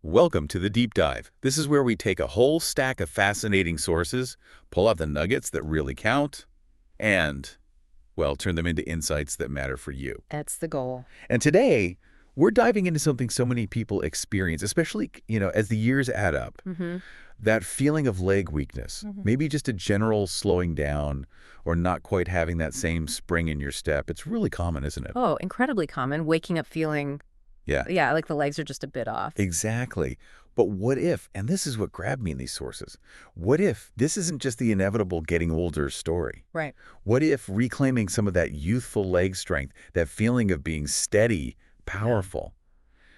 Welcome to the Deep Dive. This is where we take a whole stack of fascinating sources, pull out the nuggets that really count, and, well, turn them into insights that matter for you. That's the goal. And today, we're diving into something so many people experience, especially, as the years add up. That feeling of leg weakness, maybe just a general slowing down or not quite having that same spring in your step. It's really common, isn't it? Oh, incredibly common. Waking up feeling, Yeah. like the legs are just a bit off. Exactly. But what if, and this is what grabbed me in these sources, what if this isn't just the inevitable getting older story? Right. What if reclaiming some of that youthful leg strength, that feeling of being steady, powerful?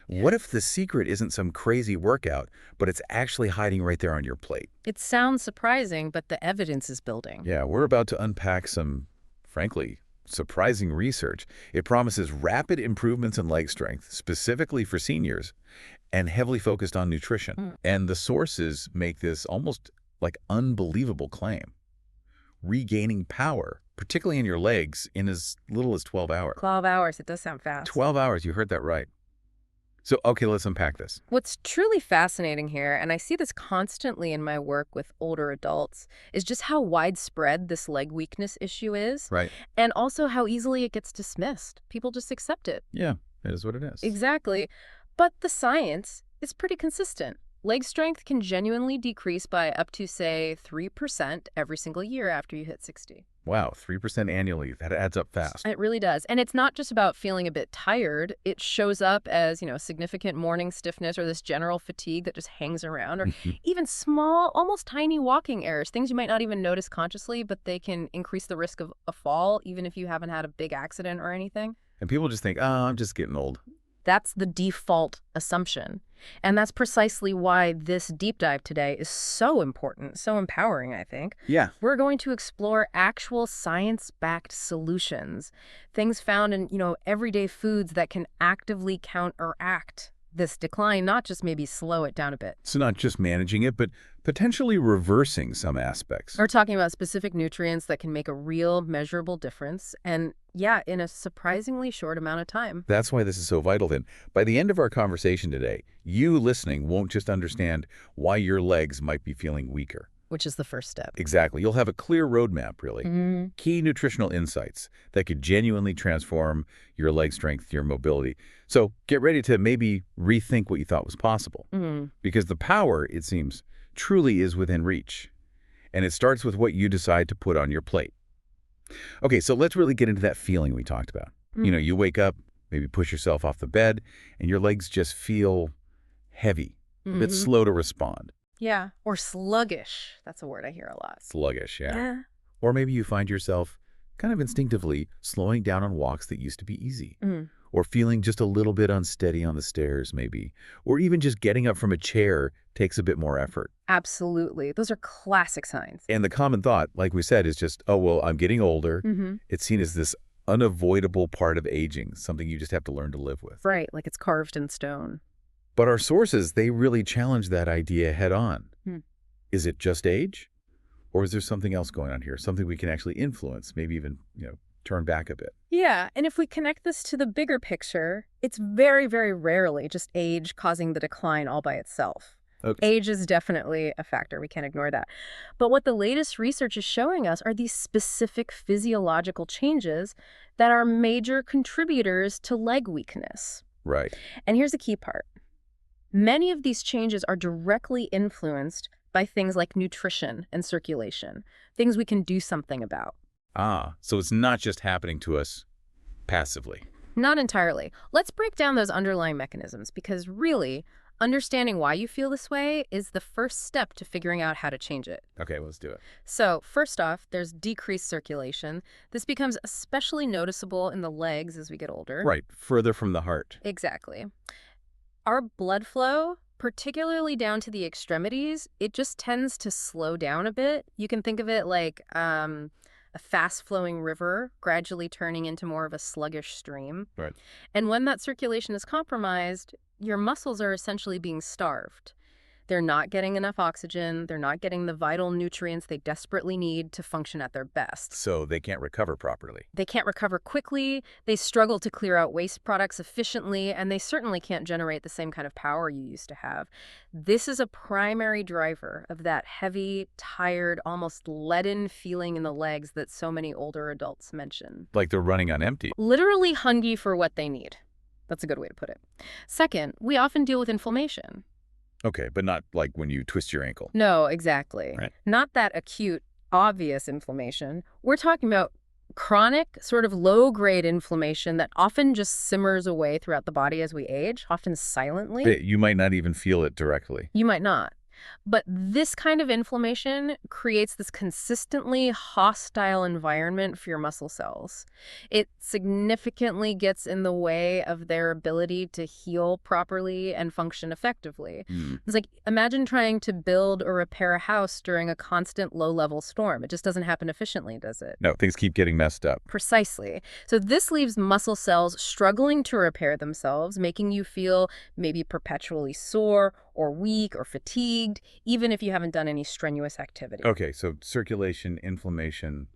What if the secret isn't some crazy workout, but it's actually hiding right there on your plate? It sounds surprising, but the evidence is building. Yeah, we're about to unpack some, frankly, surprising research. It promises rapid improvements in leg strength, specifically for seniors, and heavily focused on nutrition. And the sources make this almost like unbelievable claim. Regaining power, particularly in your legs, in as little as 12 hours. 12 hours, it does sound fast. 12 hours, you heard that right. So, okay, let's unpack this. What's truly fascinating here, and I see this constantly in my work with older adults, is just how widespread this leg weakness issue is. Right. And also how easily it gets dismissed. People just accept it. Yeah, it is what it is. Exactly. But the science is pretty consistent. Leg strength can genuinely decrease by up to, say, 3% every single year after you hit 60. Wow, 3% annually. That adds up fast. It really does. And it's not just about feeling a bit tired. It shows up as, significant morning stiffness or this general fatigue that just hangs around, or even small, almost tiny walking errors, things you might not even notice consciously, but they can increase the risk of a fall, even if you haven't had a big accident or anything. And people just think, oh, I'm just getting old. That's the default assumption. And that's precisely why this deep dive today is so important, so empowering, I think. Yeah. We're going to explore actual science-backed solutions, things found in, everyday foods that can actively counteract this decline, not just maybe slow it down a bit. So not just managing it, but potentially reversing some aspects. We're talking about specific nutrients that can make a real measurable difference. And yeah, in a surprisingly short amount of time. That's why this is so vital then. By the end of our conversation today, you listening won't just understand why your legs might be feeling weaker. Which is the first step. Exactly. You'll have a clear roadmap, really. Key nutritional insights that could genuinely transform your leg strength, your mobility. So get ready to maybe rethink what you thought was possible. Because the power, it seems, truly is within reach. And it starts with what you decide to put on your plate. Okay, so let's really get into that feeling we talked about. You wake up, maybe push yourself off the bed, and your legs just feel heavy, a bit slow to respond. Yeah, or sluggish. That's a word I hear a lot. Sluggish, yeah. Or maybe you find yourself kind of instinctively slowing down on walks that used to be easy. Or feeling just a little bit unsteady on the stairs, maybe. Or even just getting up from a chair takes a bit more effort. Absolutely. Those are classic signs. And the common thought, like we said, is just, oh, well, I'm getting older. It's seen as this unavoidable part of aging, something you just have to learn to live with. Right, like it's carved in stone. But our sources, they really challenge that idea head on. Is it just age? Or is there something else going on here? Something we can actually influence, maybe even, turn back a bit? Yeah, and if we connect this to the bigger picture, it's very, very rarely just age causing the decline all by itself. Okay. Age is definitely a factor. We can't ignore that. But what the latest research is showing us are these specific physiological changes that are major contributors to leg weakness. Right. And here's the key part. Many of these changes are directly influenced by things like nutrition and circulation, things we can do something about. So it's not just happening to us passively. Not entirely. Let's break down those underlying mechanisms because really, understanding why you feel this way is the first step to figuring out how to change it. Okay, let's do it. So first off, there's decreased circulation. This becomes especially noticeable in the legs as we get older. Right, further from the heart. Exactly. Our blood flow, particularly down to the extremities, it just tends to slow down a bit. You can think of it like a fast-flowing river gradually turning into more of a sluggish stream. Right. And when that circulation is compromised, your muscles are essentially being starved. They're not getting enough oxygen. They're not getting the vital nutrients they desperately need to function at their best. So they can't recover properly. They can't recover quickly, they struggle to clear out waste products efficiently, and they certainly can't generate the same kind of power you used to have. This is a primary driver of that heavy, tired, almost leaden feeling in the legs that so many older adults mention. Like they're running on empty. Literally hungry for what they need. That's a good way to put it. Second, we often deal with inflammation. Okay, but not like when you twist your ankle. No, exactly. Right. Not that acute, obvious inflammation. We're talking about chronic, sort of low-grade inflammation that often just simmers away throughout the body as we age, often silently. But you might not even feel it directly. You might not. But this kind of inflammation creates this consistently hostile environment for your muscle cells. It significantly gets in the way of their ability to heal properly and function effectively. It's like, imagine trying to build or repair a house during a constant low-level storm. It just doesn't happen efficiently, does it? No, things keep getting messed up. Precisely. So this leaves muscle cells struggling to repair themselves, making you feel maybe perpetually sore or weak or fatigued, even if you haven't done any strenuous activity. Okay, so circulation, inflammation,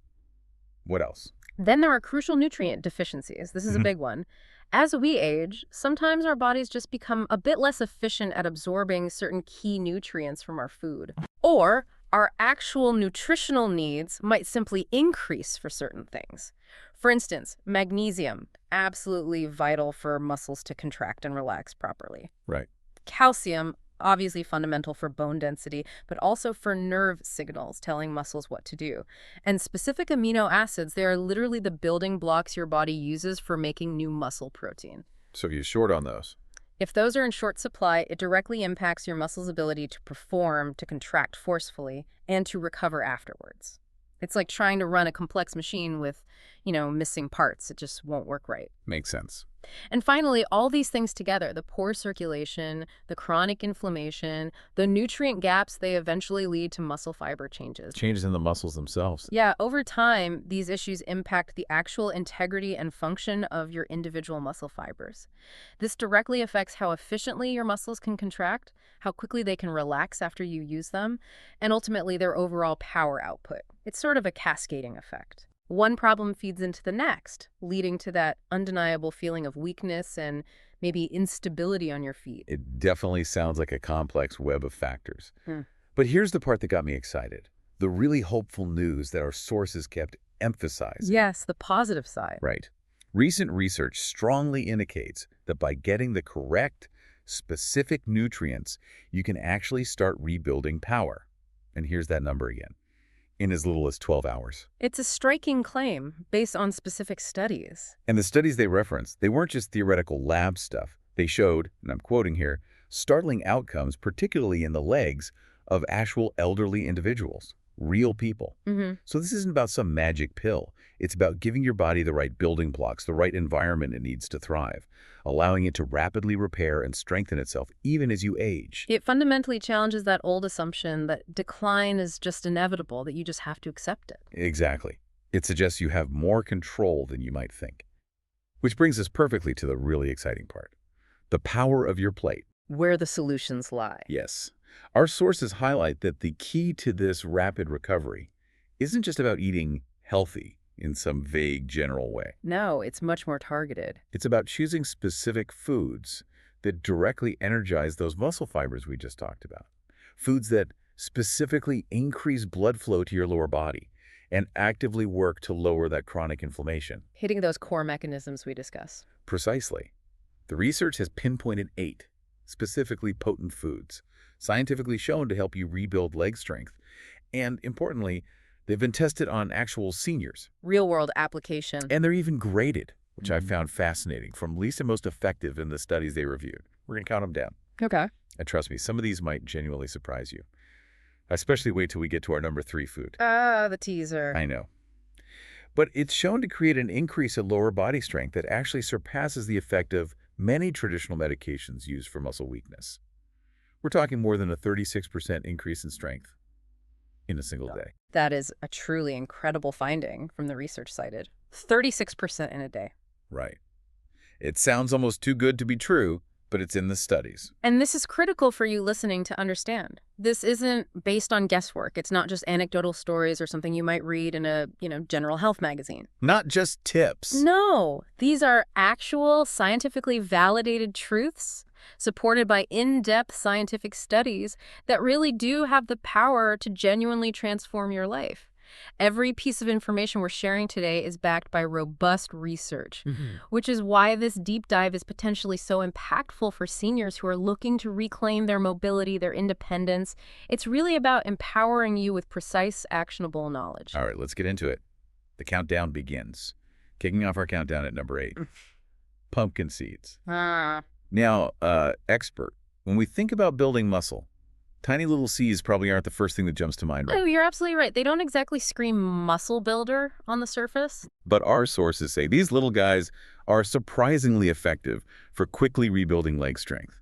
what else? Then there are crucial nutrient deficiencies. This is a big one. As we age, sometimes our bodies just become a bit less efficient at absorbing certain key nutrients from our food. Or our actual nutritional needs might simply increase for certain things. For instance, magnesium, absolutely vital for muscles to contract and relax properly. Right. Calcium, obviously fundamental for bone density, but also for nerve signals telling muscles what to do. And specific amino acids, they are literally the building blocks your body uses for making new muscle protein. So you're short on those. If those are in short supply, it directly impacts your muscle's ability to perform, to contract forcefully, and to recover afterwards. It's like trying to run a complex machine with, missing parts. It just won't work right. Makes sense. And finally, all these things together, the poor circulation, the chronic inflammation, the nutrient gaps, they eventually lead to muscle fiber changes. Changes in the muscles themselves. Yeah, over time, these issues impact the actual integrity and function of your individual muscle fibers. This directly affects how efficiently your muscles can contract, how quickly they can relax after you use them, and ultimately their overall power output. It's sort of a cascading effect. One problem feeds into the next, leading to that undeniable feeling of weakness and maybe instability on your feet. It definitely sounds like a complex web of factors. But here's the part that got me excited. The really hopeful news that our sources kept emphasizing. Yes, the positive side. Right. Recent research strongly indicates that by getting the correct, specific nutrients, you can actually start rebuilding power. And here's that number again. In as little as 12 hours. It's a striking claim based on specific studies. And the studies they referenced, they weren't just theoretical lab stuff. They showed, and I'm quoting here, startling outcomes, particularly in the legs, of actual elderly individuals, real people. So this isn't about some magic pill. It's about giving your body the right building blocks, the right environment it needs to thrive, allowing it to rapidly repair and strengthen itself even as you age. It fundamentally challenges that old assumption that decline is just inevitable, that you just have to accept it. Exactly. It suggests you have more control than you might think. Which brings us perfectly to the really exciting part. The power of your plate. Where the solutions lie. Yes. Our sources highlight that the key to this rapid recovery isn't just about eating healthy in some vague general way. No, it's much more targeted. It's about choosing specific foods that directly energize those muscle fibers we just talked about. Foods that specifically increase blood flow to your lower body and actively work to lower that chronic inflammation. Hitting those core mechanisms we discuss. Precisely. The research has pinpointed 8 specifically potent foods, scientifically shown to help you rebuild leg strength. And importantly, they've been tested on actual seniors. Real-world application. And they're even graded, which I found fascinating, from least to most effective in the studies they reviewed. We're going to count them down. Okay. And trust me, some of these might genuinely surprise you. Especially wait till we get to our number 3 food. The teaser. I know. But it's shown to create an increase in lower body strength that actually surpasses the effect of many traditional medications used for muscle weakness. We're talking more than a 36% increase in strength in a single day. That is a truly incredible finding from the research cited. 36% in a day. Right. It sounds almost too good to be true, but it's in the studies. And this is critical for you listening to understand. This isn't based on guesswork. It's not just anecdotal stories or something you might read in a, general health magazine. Not just tips. No, these are actual scientifically validated truths supported by in-depth scientific studies that really do have the power to genuinely transform your life. Every piece of information we're sharing today is backed by robust research, which is why this deep dive is potentially so impactful for seniors who are looking to reclaim their mobility, their independence. It's really about empowering you with precise, actionable knowledge. All right, let's get into it. The countdown begins. Kicking off our countdown at number 8. Pumpkin seeds. Now, expert, when we think about building muscle, tiny little seeds probably aren't the first thing that jumps to mind, right? Oh, you're absolutely right. They don't exactly scream muscle builder on the surface. But our sources say these little guys are surprisingly effective for quickly rebuilding leg strength.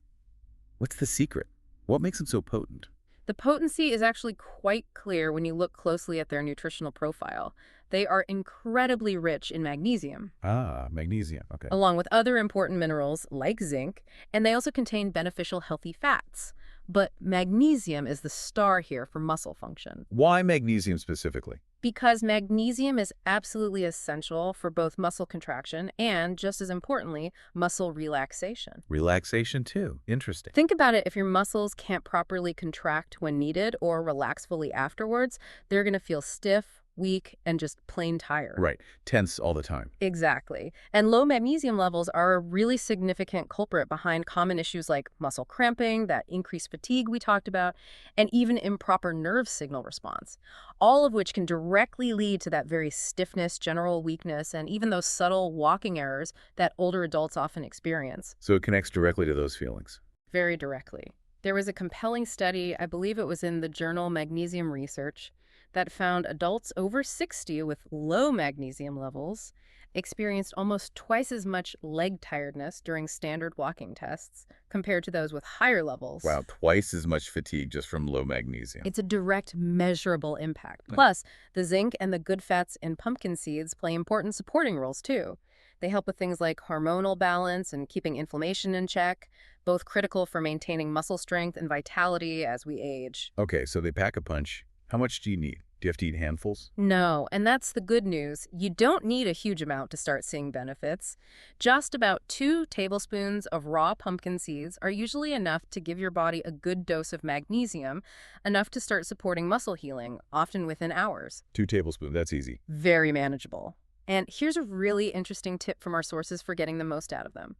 What's the secret? What makes them so potent? The potency is actually quite clear when you look closely at their nutritional profile. They are incredibly rich in magnesium. Ah, magnesium. Okay. Along with other important minerals like zinc, and they also contain beneficial healthy fats. But magnesium is the star here for muscle function. Why magnesium specifically? Because magnesium is absolutely essential for both muscle contraction and, just as importantly, muscle relaxation. Relaxation too. Interesting. Think about it. If your muscles can't properly contract when needed or relax fully afterwards, they're going to feel stiff, weak, and just plain tired. Right. Tense all the time. Exactly. And low magnesium levels are a really significant culprit behind common issues like muscle cramping, that increased fatigue we talked about, and even improper nerve signal response, all of which can directly lead to that very stiffness, general weakness, and even those subtle walking errors that older adults often experience. So it connects directly to those feelings. Very directly. There was a compelling study, I believe it was in the journal Magnesium Research, that found adults over 60 with low magnesium levels experienced almost twice as much leg tiredness during standard walking tests compared to those with higher levels. Wow, twice as much fatigue just from low magnesium. It's a direct, measurable impact. Plus, the zinc and the good fats in pumpkin seeds play important supporting roles too. They help with things like hormonal balance and keeping inflammation in check, both critical for maintaining muscle strength and vitality as we age. Okay, so they pack a punch. How much do you need? Do you have to eat handfuls? No, and that's the good news. You don't need a huge amount to start seeing benefits. Just about 2 tablespoons of raw pumpkin seeds are usually enough to give your body a good dose of magnesium, enough to start supporting muscle healing, often within hours. 2 tablespoons, that's easy. Very manageable. And here's a really interesting tip from our sources for getting the most out of them.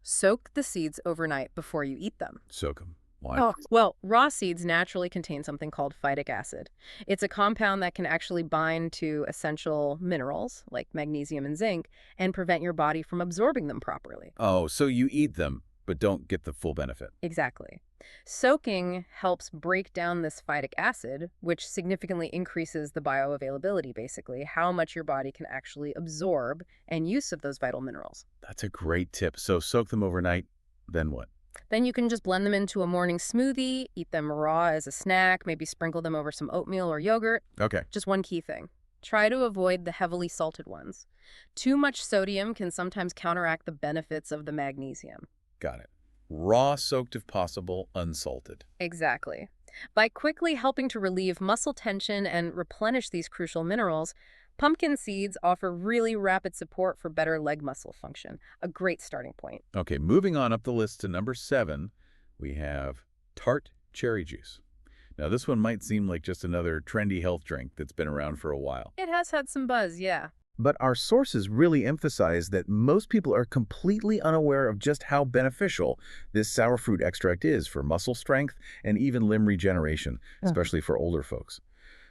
Soak the seeds overnight before you eat them. Soak them. Why? Oh, well, raw seeds naturally contain something called phytic acid. It's a compound that can actually bind to essential minerals like magnesium and zinc and prevent your body from absorbing them properly. Oh, so you eat them, but don't get the full benefit. Exactly. Soaking helps break down this phytic acid, which significantly increases the bioavailability, basically, how much your body can actually absorb and use of those vital minerals. That's a great tip. So soak them overnight, then what? Then you can just blend them into a morning smoothie, eat them raw as a snack, maybe sprinkle them over some oatmeal or yogurt. Okay. Just one key thing. Try to avoid the heavily salted ones. Too much sodium can sometimes counteract the benefits of the magnesium. Got it. Raw soaked if possible, unsalted. Exactly. By quickly helping to relieve muscle tension and replenish these crucial minerals, pumpkin seeds offer really rapid support for better leg muscle function. A great starting point. Okay, moving on up the list to number 7, we have tart cherry juice. Now, this one might seem like just another trendy health drink that's been around for a while. It has had some buzz, yeah. But our sources really emphasize that most people are completely unaware of just how beneficial this sour fruit extract is for muscle strength and even limb regeneration, especially for older folks.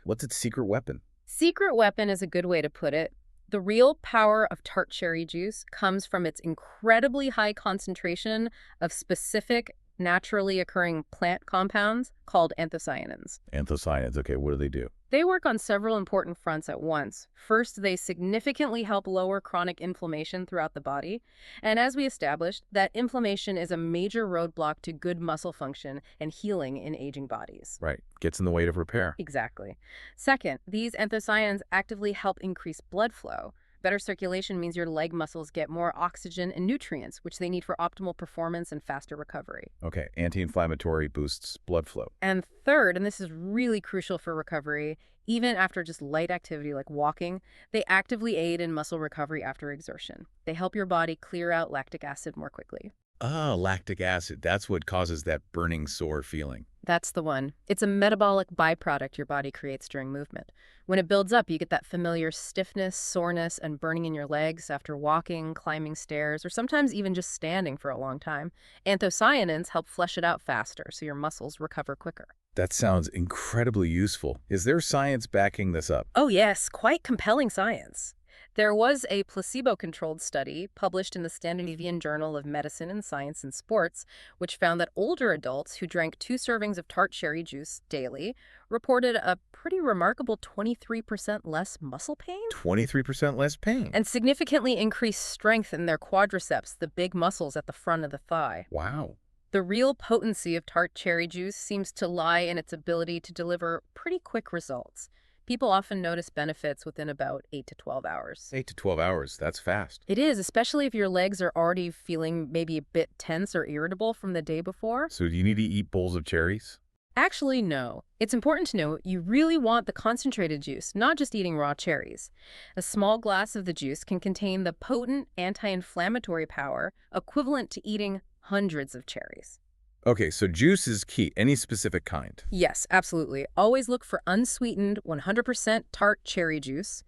What's its secret weapon? Secret weapon is a good way to put it. The real power of tart cherry juice comes from its incredibly high concentration of specific, naturally occurring plant compounds called anthocyanins. Anthocyanins. Okay, what do they do? They work on several important fronts at once. First, they significantly help lower chronic inflammation throughout the body. And as we established, that inflammation is a major roadblock to good muscle function and healing in aging bodies. Right. Gets in the way of repair. Exactly. Second, these anthocyanins actively help increase blood flow. Better circulation means your leg muscles get more oxygen and nutrients, which they need for optimal performance and faster recovery. Okay, anti-inflammatory boosts blood flow. And third, and this is really crucial for recovery, even after just light activity like walking, they actively aid in muscle recovery after exertion. They help your body clear out lactic acid more quickly. Ah, lactic acid. That's what causes that burning sore feeling. That's the one. It's a metabolic byproduct your body creates during movement. When it builds up, you get that familiar stiffness, soreness, and burning in your legs after walking, climbing stairs, or sometimes even just standing for a long time. Anthocyanins help flush it out faster so your muscles recover quicker. That sounds incredibly useful. Is there science backing this up? Oh yes, quite compelling science. There was a placebo-controlled study published in the Scandinavian Journal of Medicine and Science in Sports, which found that older adults who drank 2 servings of tart cherry juice daily reported a pretty remarkable 23% less muscle pain 23% less pain. and significantly increased strength in their quadriceps, the big muscles at the front of the thigh. Wow. The real potency of tart cherry juice seems to lie in its ability to deliver pretty quick results. People often notice benefits within about 8 to 12 hours. 8 to 12 hours. That's fast. It is, especially if your legs are already feeling maybe a bit tense or irritable from the day before. So do you need to eat bowls of cherries? Actually, no. It's important to note you really want the concentrated juice, not just eating raw cherries. A small glass of the juice can contain the potent anti-inflammatory power equivalent to eating hundreds of cherries. Okay, so juice is key. Any specific kind? Yes, absolutely. Always look for unsweetened 100% tart cherry juice.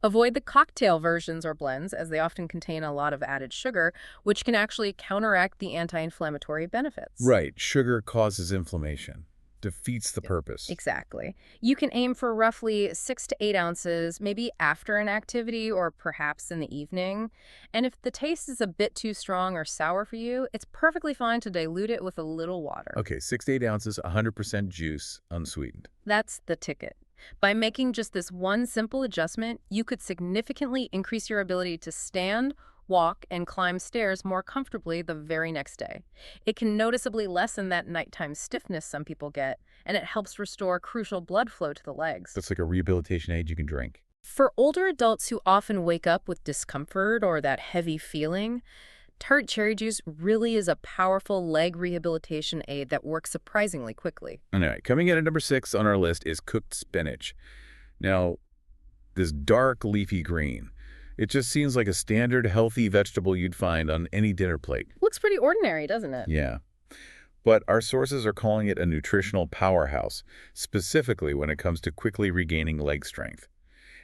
Avoid the cocktail versions or blends, as they often contain a lot of added sugar, which can actually counteract the anti-inflammatory benefits. Right. Sugar causes inflammation. Defeats the purpose. Exactly. You can aim for roughly 6 to 8 ounces, maybe after an activity or perhaps in the evening. And if the taste is a bit too strong or sour for you, it's perfectly fine to dilute it with a little water. Okay, 6 to 8 ounces, 100% juice, unsweetened. That's the ticket. By making just this one simple adjustment, you could significantly increase your ability to stand, walk, and climb stairs more comfortably the very next day. It can noticeably lessen that nighttime stiffness some people get, and it helps restore crucial blood flow to the legs. That's like a rehabilitation aid you can drink. For older adults who often wake up with discomfort or that heavy feeling, tart cherry juice really is a powerful leg rehabilitation aid that works surprisingly quickly. Anyway, coming in at number 6 on our list is cooked spinach. Now, this dark leafy green. It just seems like a standard healthy vegetable you'd find on any dinner plate. Looks pretty ordinary, doesn't it? Yeah. But our sources are calling it a nutritional powerhouse, specifically when it comes to quickly regaining leg strength.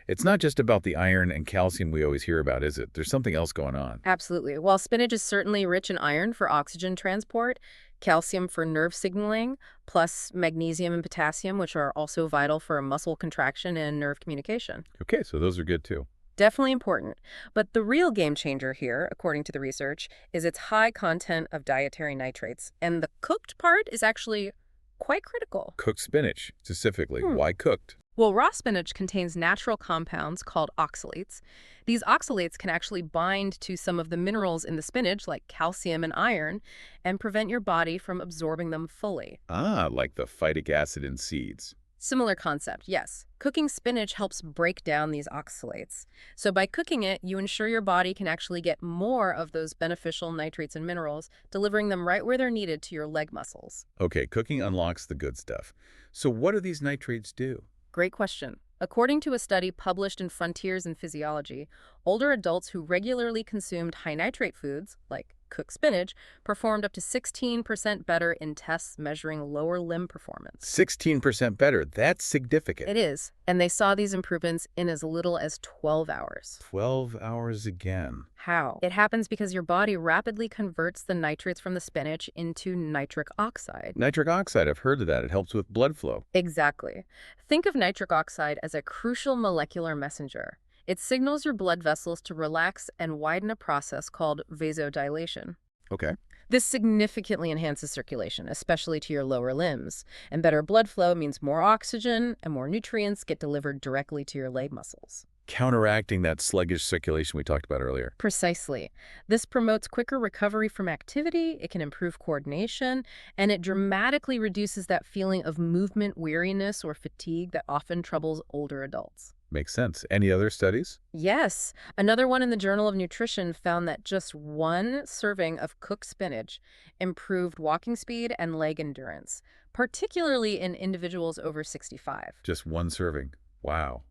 It's not just about the iron and calcium we always hear about, is it? There's something else going on. Absolutely. While spinach is certainly rich in iron for oxygen transport, calcium for nerve signaling, plus magnesium and potassium, which are also vital for muscle contraction and nerve communication. Okay, so those are good too. Definitely important. But the real game changer here, according to the research, is its high content of dietary nitrates. And the cooked part is actually quite critical. Cooked spinach, specifically. Why cooked? Well, raw spinach contains natural compounds called oxalates. These oxalates can actually bind to some of the minerals in the spinach, like calcium and iron, and prevent your body from absorbing them fully. Ah, like the phytic acid in seeds. Similar concept, yes. Cooking spinach helps break down these oxalates. So by cooking it, you ensure your body can actually get more of those beneficial nitrates and minerals, delivering them right where they're needed to your leg muscles. Okay, cooking unlocks the good stuff. So what do these nitrates do? Great question. According to a study published in Frontiers in Physiology, older adults who regularly consumed high nitrate foods, like cooked spinach, performed up to 16% better in tests measuring lower limb performance. 16% better. That's significant. It is, and they saw these improvements in as little as 12 hours. 12 hours again. How? It happens because your body rapidly converts the nitrates from the spinach into nitric oxide. Nitric oxide, I've heard of that. It helps with blood flow. Exactly. Think of nitric oxide as a crucial molecular messenger. It signals your blood vessels to relax and widen a process called vasodilation. Okay. This significantly enhances circulation, especially to your lower limbs. And better blood flow means more oxygen and more nutrients get delivered directly to your leg muscles. Counteracting that sluggish circulation we talked about earlier. Precisely. This promotes quicker recovery from activity, it can improve coordination, and it dramatically reduces that feeling of movement weariness or fatigue that often troubles older adults. Makes sense. Any other studies? Yes, another one in the Journal of Nutrition found that just one serving of cooked spinach improved walking speed and leg endurance, particularly in individuals over 65. Just one serving. Wow.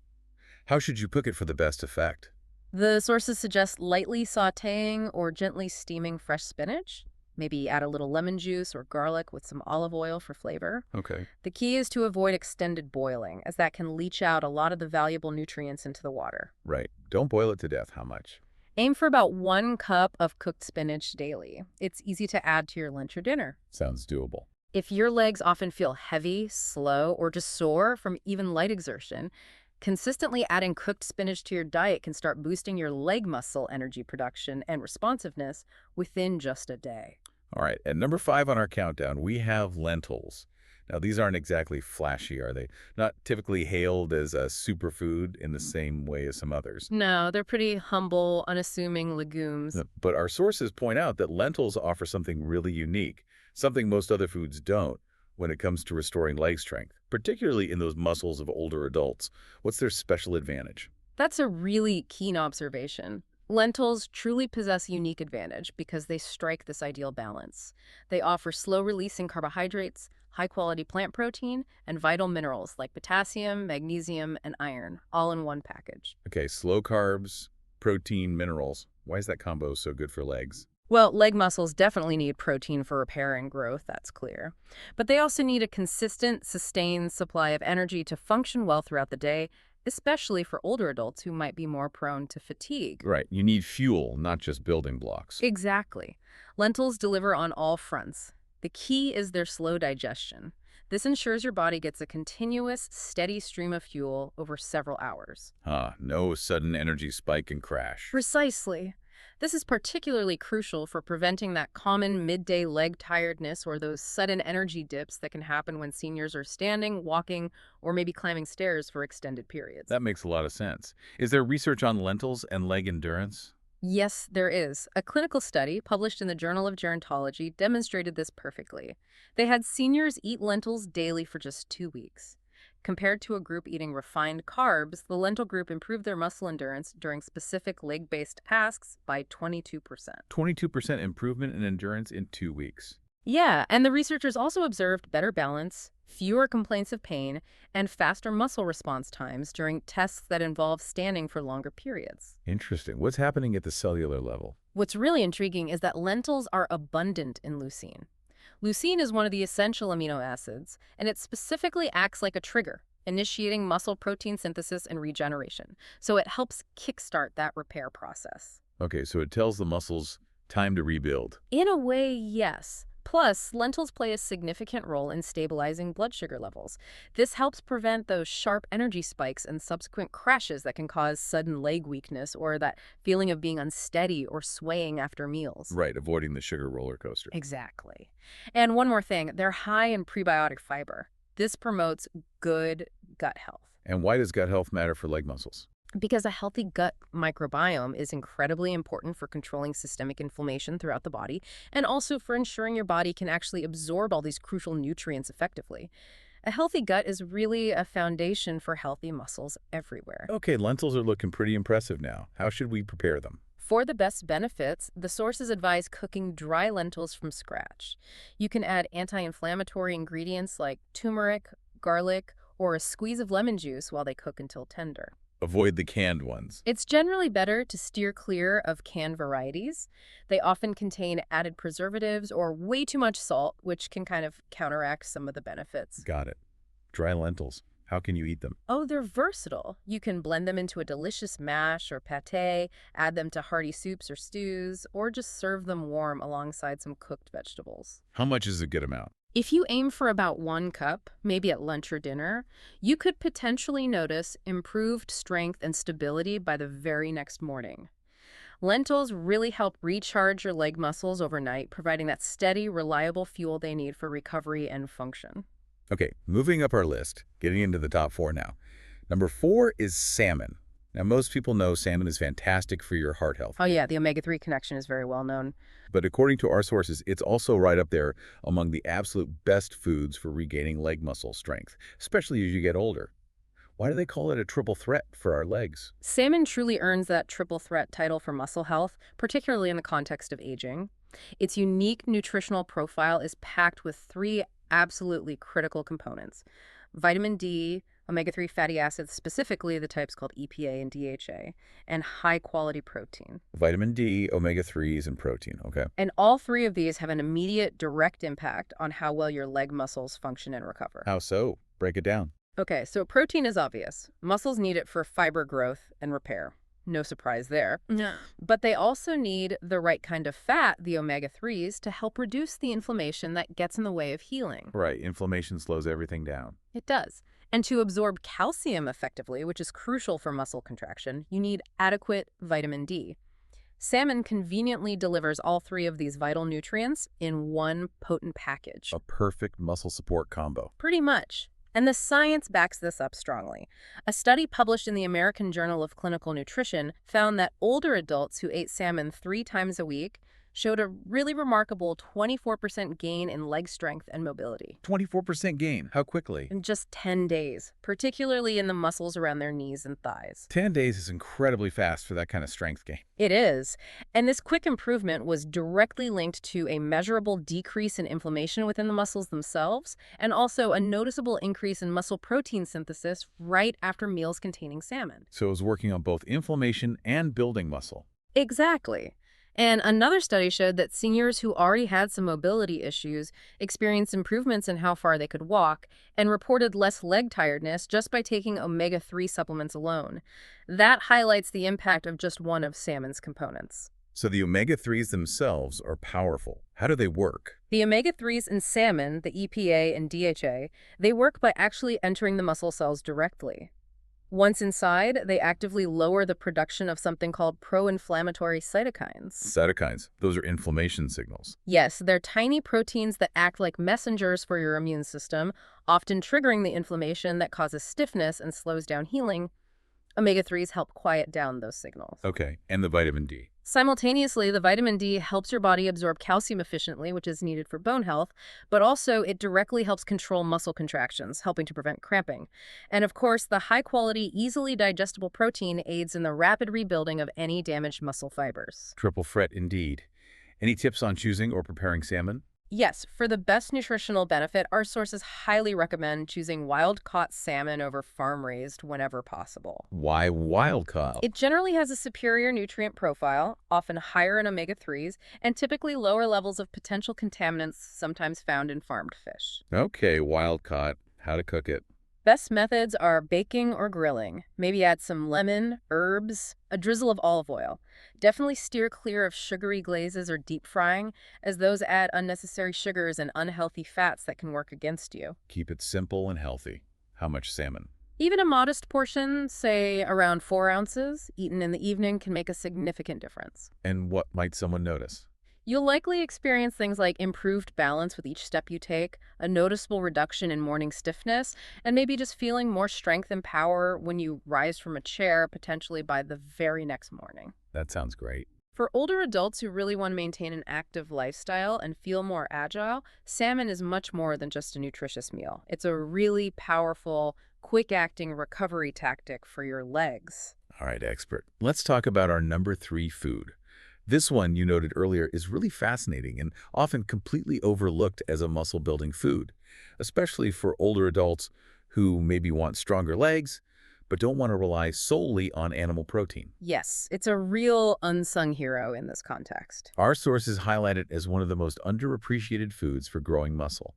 How should you cook it for the best effect? The sources suggest lightly sautéing or gently steaming fresh spinach. Maybe add a little lemon juice or garlic with some olive oil for flavor. Okay. The key is to avoid extended boiling, as that can leach out a lot of the valuable nutrients into the water. Right. Don't boil it to death. How much? Aim for about 1 cup of cooked spinach daily. It's easy to add to your lunch or dinner. Sounds doable. If your legs often feel heavy, slow, or just sore from even light exertion, consistently adding cooked spinach to your diet can start boosting your leg muscle energy production and responsiveness within just a day. All right. At number 5 on our countdown, we have lentils. Now, these aren't exactly flashy, are they? Not typically hailed as a superfood in the same way as some others. No, they're pretty humble, unassuming legumes. But our sources point out that lentils offer something really unique, something most other foods don't when it comes to restoring leg strength, particularly in those muscles of older adults. What's their special advantage? That's a really keen observation. Lentils truly possess a unique advantage because they strike this ideal balance. They offer slow-releasing carbohydrates, high-quality plant protein, and vital minerals like potassium, magnesium, and iron, all in one package. Okay, slow carbs, protein, minerals. Why is that combo so good for legs? Well, leg muscles definitely need protein for repair and growth, that's clear. But they also need a consistent, sustained supply of energy to function well throughout the day, especially for older adults who might be more prone to fatigue. Right, you need fuel, not just building blocks. Exactly. Lentils deliver on all fronts. The key is their slow digestion. This ensures your body gets a continuous, steady stream of fuel over several hours. No sudden energy spike and crash. Precisely. This is particularly crucial for preventing that common midday leg tiredness or those sudden energy dips that can happen when seniors are standing, walking, or maybe climbing stairs for extended periods. That makes a lot of sense. Is there research on lentils and leg endurance? Yes, there is. A clinical study published in the Journal of Gerontology demonstrated this perfectly. They had seniors eat lentils daily for just 2 weeks. Compared to a group eating refined carbs, the lentil group improved their muscle endurance during specific leg-based tasks by 22%. 22% improvement in endurance in 2 weeks. Yeah, and the researchers also observed better balance, fewer complaints of pain, and faster muscle response times during tests that involve standing for longer periods. Interesting. What's happening at the cellular level? What's really intriguing is that lentils are abundant in leucine. Leucine is one of the essential amino acids, and it specifically acts like a trigger, initiating muscle protein synthesis and regeneration. So it helps kickstart that repair process. Okay, so it tells the muscles time to rebuild. In a way, yes. Plus, lentils play a significant role in stabilizing blood sugar levels. This helps prevent those sharp energy spikes and subsequent crashes that can cause sudden leg weakness or that feeling of being unsteady or swaying after meals. Right, avoiding the sugar roller coaster. Exactly. And one more thing, they're high in prebiotic fiber. This promotes good gut health. And why does gut health matter for leg muscles? Because a healthy gut microbiome is incredibly important for controlling systemic inflammation throughout the body and also for ensuring your body can actually absorb all these crucial nutrients effectively. A healthy gut is really a foundation for healthy muscles everywhere. Okay, lentils are looking pretty impressive now. How should we prepare them? For the best benefits, the sources advise cooking dry lentils from scratch. You can add anti-inflammatory ingredients like turmeric, garlic, or a squeeze of lemon juice while they cook until tender. Avoid the canned ones. It's generally better to steer clear of canned varieties. They often contain added preservatives or way too much salt, which can kind of counteract some of the benefits. Got it. Dry lentils. How can you eat them? Oh, they're versatile. You can blend them into a delicious mash or pâté, add them to hearty soups or stews, or just serve them warm alongside some cooked vegetables. How much is a good amount? If you aim for about 1 cup, maybe at lunch or dinner, you could potentially notice improved strength and stability by the very next morning. Lentils really help recharge your leg muscles overnight, providing that steady, reliable fuel they need for recovery and function. Okay, moving up our list, getting into the top 4 now. Number 4 is salmon. Now, most people know salmon is fantastic for your heart health. Oh yeah, the omega-3 connection is very well known. But according to our sources, it's also right up there among the absolute best foods for regaining leg muscle strength, especially as you get older. Why do they call it a triple threat for our legs? Salmon truly earns that triple threat title for muscle health, particularly in the context of aging. Its unique nutritional profile is packed with three absolutely critical components: vitamin D, omega-3 fatty acids, specifically the types called EPA and DHA, and high-quality protein. Vitamin D, omega-3s, and protein. Okay. And all three of these have an immediate, direct impact on how well your leg muscles function and recover. How so? Break it down. Okay, so protein is obvious. Muscles need it for fiber growth and repair. No surprise there. Yeah. But they also need the right kind of fat, the omega-3s, to help reduce the inflammation that gets in the way of healing. Right. Inflammation slows everything down. It does. And to absorb calcium effectively, which is crucial for muscle contraction, you need adequate vitamin D. Salmon conveniently delivers all three of these vital nutrients in one potent package. A perfect muscle support combo. Pretty much. And the science backs this up strongly. A study published in the American Journal of Clinical Nutrition found that older adults who ate salmon 3 times a week showed a really remarkable 24% gain in leg strength and mobility. 24% gain. How quickly? In just 10 days, particularly in the muscles around their knees and thighs. 10 days is incredibly fast for that kind of strength gain. It is. And this quick improvement was directly linked to a measurable decrease in inflammation within the muscles themselves, and also a noticeable increase in muscle protein synthesis right after meals containing salmon. So it was working on both inflammation and building muscle. Exactly. And another study showed that seniors who already had some mobility issues experienced improvements in how far they could walk and reported less leg tiredness just by taking omega-3 supplements alone. That highlights the impact of just one of salmon's components. So the omega-3s themselves are powerful. How do they work? The omega-3s in salmon, the EPA and DHA, they work by actually entering the muscle cells directly. Once inside, they actively lower the production of something called pro-inflammatory cytokines. Cytokines. Those are inflammation signals. Yes, they're tiny proteins that act like messengers for your immune system, often triggering the inflammation that causes stiffness and slows down healing. Omega-3s help quiet down those signals. Okay, and the vitamin D. Simultaneously, the vitamin D helps your body absorb calcium efficiently, which is needed for bone health, but also it directly helps control muscle contractions, helping to prevent cramping. And of course, the high-quality, easily digestible protein aids in the rapid rebuilding of any damaged muscle fibers. Triple threat indeed. Any tips on choosing or preparing salmon? Yes, for the best nutritional benefit, our sources highly recommend choosing wild-caught salmon over farm-raised whenever possible. Why wild-caught? It generally has a superior nutrient profile, often higher in omega-3s, and typically lower levels of potential contaminants sometimes found in farmed fish. Okay, wild-caught. How to cook it? Best methods are baking or grilling. Maybe add some lemon, herbs, a drizzle of olive oil. Definitely steer clear of sugary glazes or deep frying, as those add unnecessary sugars and unhealthy fats that can work against you. Keep it simple and healthy. How much salmon? Even a modest portion, say around 4 ounces, eaten in the evening can make a significant difference. And what might someone notice? You'll likely experience things like improved balance with each step you take, a noticeable reduction in morning stiffness, and maybe just feeling more strength and power when you rise from a chair, potentially by the very next morning. That sounds great. For older adults who really want to maintain an active lifestyle and feel more agile, salmon is much more than just a nutritious meal. It's a really powerful, quick-acting recovery tactic for your legs. All right, expert. Let's talk about our number 3 food. This one, you noted earlier, is really fascinating and often completely overlooked as a muscle-building food, especially for older adults who maybe want stronger legs, but don't want to rely solely on animal protein. Yes, it's a real unsung hero in this context. Our sources highlight it as one of the most underappreciated foods for growing muscle.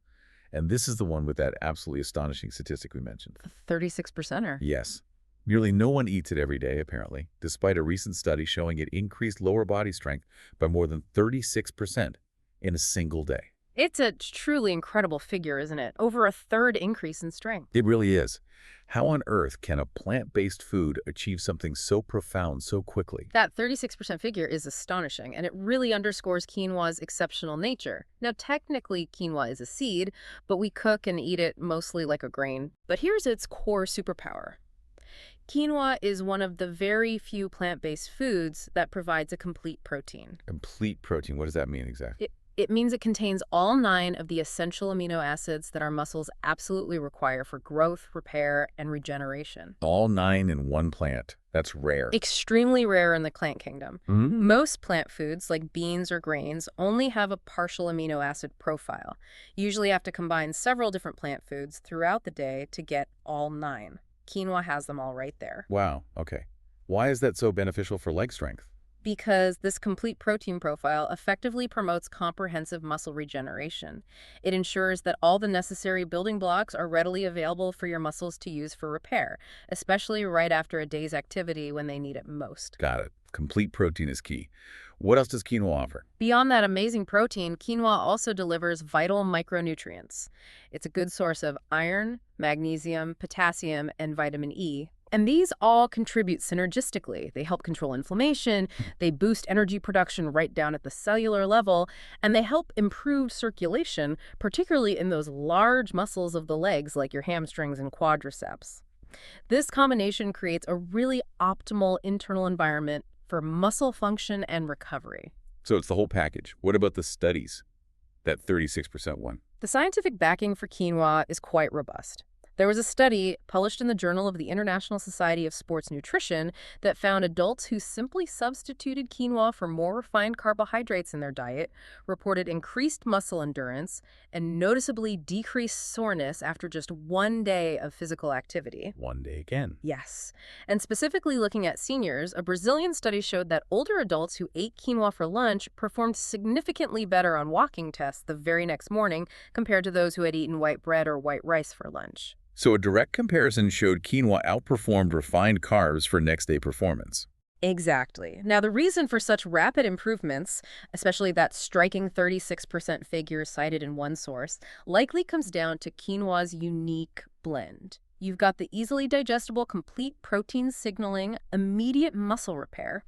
And this is the one with that absolutely astonishing statistic we mentioned. 36%er. Yes. Nearly no one eats it every day, apparently, despite a recent study showing it increased lower body strength by more than 36% in a single day. It's a truly incredible figure, isn't it? Over a third increase in strength. It really is. How on earth can a plant-based food achieve something so profound so quickly? That 36% figure is astonishing, and it really underscores quinoa's exceptional nature. Now, technically, quinoa is a seed, but we cook and eat it mostly like a grain. But here's its core superpower. Quinoa is one of the very few plant-based foods that provides a complete protein. Complete protein, what does that mean exactly? It means it contains all 9 of the essential amino acids that our muscles absolutely require for growth, repair, and regeneration. All 9 in one plant. That's rare. Extremely rare in the plant kingdom. Most plant foods, like beans or grains, only have a partial amino acid profile. You usually have to combine several different plant foods throughout the day to get all 9. Quinoa has them all right there. Wow, okay. Why is that so beneficial for leg strength? Because this complete protein profile effectively promotes comprehensive muscle regeneration. It ensures that all the necessary building blocks are readily available for your muscles to use for repair, especially right after a day's activity when they need it most. Got it. Complete protein is key. What else does quinoa offer? Beyond that amazing protein, quinoa also delivers vital micronutrients. It's a good source of iron, magnesium, potassium, and vitamin E. And these all contribute synergistically. They help control inflammation, they boost energy production right down at the cellular level, and they help improve circulation, particularly in those large muscles of the legs like your hamstrings and quadriceps. This combination creates a really optimal internal environment for muscle function and recovery. So it's the whole package. What about the studies? That 36% one. The scientific backing for quinoa is quite robust. There was a study published in the Journal of the International Society of Sports Nutrition that found adults who simply substituted quinoa for more refined carbohydrates in their diet reported increased muscle endurance and noticeably decreased soreness after just 1 day of physical activity. 1 day again. Yes. And specifically looking at seniors, a Brazilian study showed that older adults who ate quinoa for lunch performed significantly better on walking tests the very next morning compared to those who had eaten white bread or white rice for lunch. So a direct comparison showed quinoa outperformed refined carbs for next-day performance. Exactly. Now, the reason for such rapid improvements, especially that striking 36% figure cited in one source, likely comes down to quinoa's unique blend. You've got the easily digestible complete protein signaling, immediate muscle repair,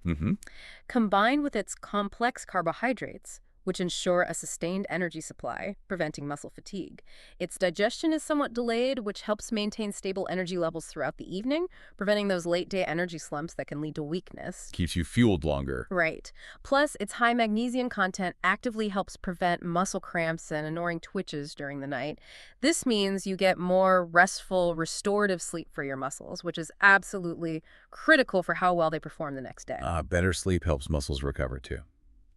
combined with its complex carbohydrates, which ensure a sustained energy supply, preventing muscle fatigue. Its digestion is somewhat delayed, which helps maintain stable energy levels throughout the evening, preventing those late-day energy slumps that can lead to weakness. Keeps you fueled longer. Right. Plus, its high magnesium content actively helps prevent muscle cramps and annoying twitches during the night. This means you get more restful, restorative sleep for your muscles, which is absolutely critical for how well they perform the next day. Better sleep helps muscles recover too.